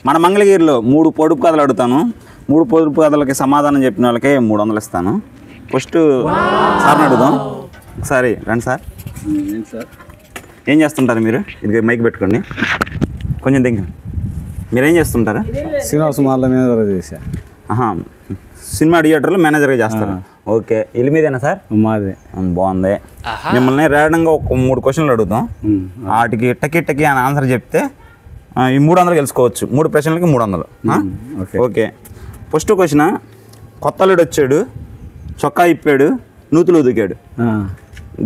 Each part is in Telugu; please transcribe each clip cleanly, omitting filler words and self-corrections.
మన మంగళగిరిలో 3 పొడుపు కథలు అడుగుతాను. 3 పొడుపు కథలకి సమాధానం చెప్పిన వాళ్ళకే 300 ఇస్తాను. ఫస్ట్ సార్ని అడుగుదాం. ఒకసారి రండి సార్. ఏం చేస్తుంటారు మీరు? ఇది మైక్ పెట్టుకోండి, కొంచెం దగ్గర. మీరేం చేస్తుంటారు? సినిమా థియేటర్లో మేనేజర్గా చేస్తారు. ఓకే, ఇల్లు మీదేనా సార్? మాదే. బాగుంది. మిమ్మల్ని ర్యాండంగా ఒక 3 క్వశ్చన్లు అడుగుతాం. వాటికి టకి అని ఆన్సర్ చెప్తే ఈ 300 గెలుచుకోవచ్చు. 3 ప్రశ్నలకి 300. Okay, first question. కొత్తలుడు వచ్చాడు, చొక్కా ఇప్పాడు, నూతులు ఉదికాడు.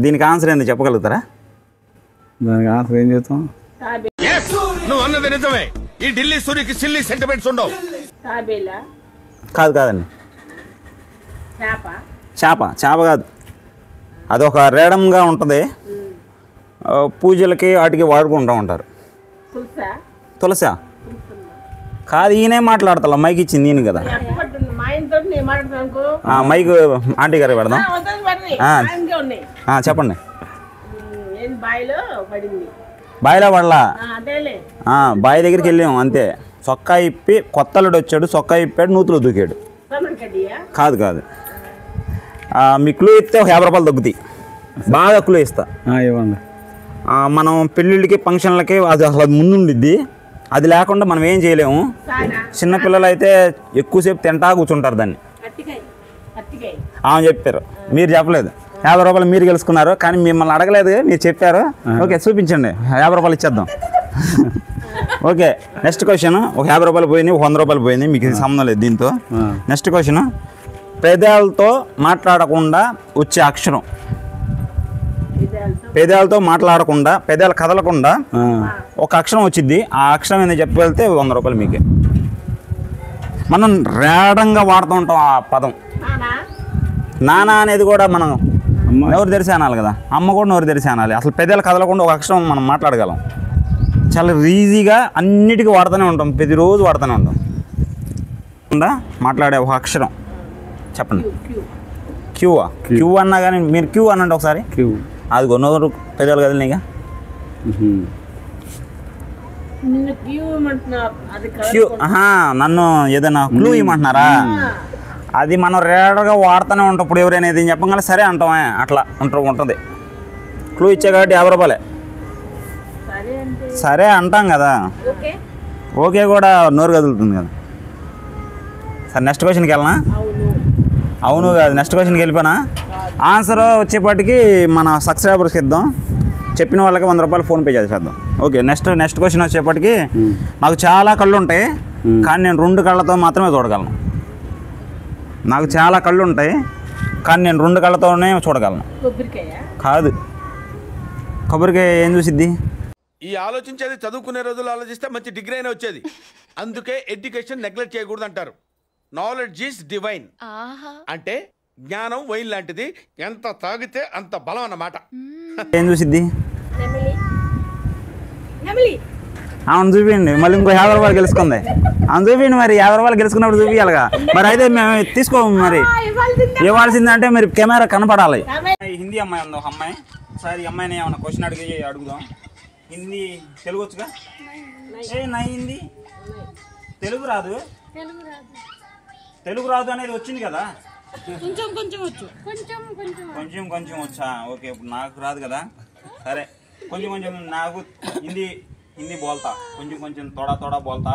దీనికి ఆన్సర్ ఏంది చెప్పగలుగుతారా? దానికి ఆన్సర్ ఏం చేస్తాం? నువ్వు అన్నది నిజమే. ఈ ఢిల్లీ సూర్యకి సిల్లీ సెంటిమెంట్స్ ఉండవు. కాదండి, చేప కాదు. అదొక రేడంగా ఉంటుంది, పూజలకి వాటికి వాడుకుంటూ ఉంటారు. తులసా కాదు, ఈయనే మాట్లాడతా. మైక్ ఇచ్చింది నేను కదా. మైక్ ఆంటీ గారు పెడదాం. చెప్పండి. బాయిలో పడలా, బావి దగ్గరికి వెళ్ళాం అంతే. చొక్కా ఇప్పి కొత్తలుడు వచ్చాడు, చొక్కా ఇప్పాడు, నూతులు దూకాడు. కాదు. మీ క్లూ ఇస్తే 50 రూపాయలు తగ్గుతాయి. బాగా క్లూ ఇస్తా. ఇవ్వండి. మనం పెళ్ళిళ్ళకి ఫంక్షన్లకి అది అసలు ముందుండిద్ది. అది లేకుండా మనం ఏం చేయలేము. చిన్నపిల్లలు అయితే ఎక్కువసేపు తింటా కూర్చుంటారు దాన్ని. చెప్పారు, మీరు చెప్పలేదు. 50 రూపాయలు మీరు గెలుచుకున్నారు, కానీ మిమ్మల్ని అడగలేదు, మీరు చెప్పారు. ఓకే, చూపించండి. 50 రూపాయలు ఇచ్చేద్దాం. Okay, next question. ఒక 50 రూపాయలు పోయింది, 100 రూపాయలు పోయింది. మీకు సంబంధం లేదు దీంతో. Next question. పెదాలతో మాట్లాడకుండా వచ్చే అక్షరం. పెదాలతో మాట్లాడకుండా, పెదాలు కదలకుండా ఒక అక్షరం వచ్చింది. ఆ అక్షరం ఏంది చెప్పగలిగితే 100 రూపాయలు మీకే. మనం రేడంగా వాడుతూ ఉంటాం ఆ పదం. నానా అనేది కూడా మనం నోరు తెరిచి అనాలి కదా. అమ్మ కూడా నోరు తెరిచి అనాలి. అసలు పెదాలు కదలకుండా ఒక అక్షరం మనం మాట్లాడగలం. చాలా ఈజీగా అన్నిటికీ వాడుతూనే ఉంటాం, ప్రతిరోజు వాడుతూనే ఉంటాం. మాట్లాడే ఒక అక్షరం చెప్పండి. క్యూ అన్నా కానీ మీరు క్యూ అనండి ఒకసారి. అది నోరు పెదాలు కదిలినాయిగా. క్యూ. నన్ను ఏదైనా క్లూ ఇవ్వమంటున్నారా? అది మనం రేడర్గా వాడుతూనే ఉంటాం. ఇప్పుడు ఎవరైనా ఏది చెప్పగానే సరే అంటామే, అట్లా ఉంటుంది. క్లూ ఇచ్చా కాబట్టి 50 రూపాయలే. సరే అంటాం కదా. ఓకే కూడా నోరు కదులుతుంది కదా. సరే, నెక్స్ట్ క్వశ్చన్కి వెళ్ళనా? అవును కాదు, నెక్స్ట్ క్వశ్చన్కి వెళ్ళిపోయినా. ఆన్సర్ వచ్చేపాటికి మన సబ్స్క్రైబర్స్కి ఇద్దాం. చెప్పిన వాళ్ళకి 100 రూపాయలు ఫోన్పే చేసేద్దాం. ఓకే, నెక్స్ట్ క్వశ్చన్ వచ్చేప్పటికి. నాకు చాలా కళ్ళు ఉంటాయి, కానీ నేను 2 కళ్ళతో మాత్రమే చూడగలను. నాకు చాలా కళ్ళు ఉంటాయి, కానీ నేను 2 కళ్ళతోనే చూడగలను. కాదు. కొబ్బరికాయ ఏం చూసిద్ది? ఈ ఆలోచించేది చదువుకునే రోజులు ఆలోచిస్తే మంచి డిగ్రీ అయినా వచ్చేది. అందుకే ఎడ్యుకేషన్ నెగ్లెక్ట్ చేయకూడదు అంటారు. Knowledge is divine. అంటే జ్ఞానం వైన్ లాంటిది, ఎంత తాగితే అంత బలం అన్నమాట. ఏం చూసిద్ది? అవును, చూపించండి. మళ్ళీ ఇంకో 50 రూపాయలు గెలుచుకుంది. అవును చూపించండి. మరి 50 రూపాయలు గెలుచుకున్నప్పుడు చూపించాలిగా. మరి అయితే మేము తీసుకోము. మరి ఇవ్వాల్సిందంటే మరి కెమెరా కనపడాలి. హిందీ అమ్మాయి ఉంది, ఒక అమ్మాయి. ఒకసారి ఈ అమ్మాయిని ఏమన్నా క్వశ్చన్ అడుగుదాం. హిందీ తెలుగు వచ్చుగా? నా హిందీ తెలుగు రాదు. తెలుగు రాదు అనేది వచ్చింది కదా. కొంచెం వచ్చా. ఓకే, ఇప్పుడు నాకు రాదు కదా. సరే, కొంచెం నాకు హిందీ బోల్తా. కొంచెం తోడా బోల్తా.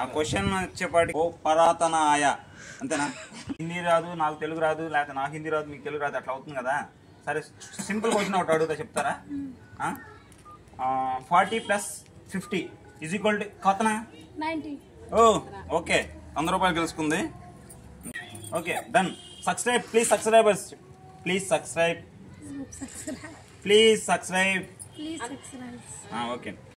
ఆ క్వశ్చన్ వచ్చేపాటి ఓ పరాతన ఆయా, అంతేనా? హిందీ రాదు, నాకు తెలుగు రాదు, లేకపోతే నాకు హిందీ రాదు, మీకు తెలుగు రాదు, అట్లా అవుతుంది కదా. సరే, సింపుల్ క్వశ్చన్ ఒకటి అడుగుతా, చెప్తారా? 40 + 50 = కొత్తనా? 90. ఓ ఓకే, 100 రూపాయలు గెలుచుకుంది. Okay, done. Subscribe please. Subscribers please subscribe. Okay.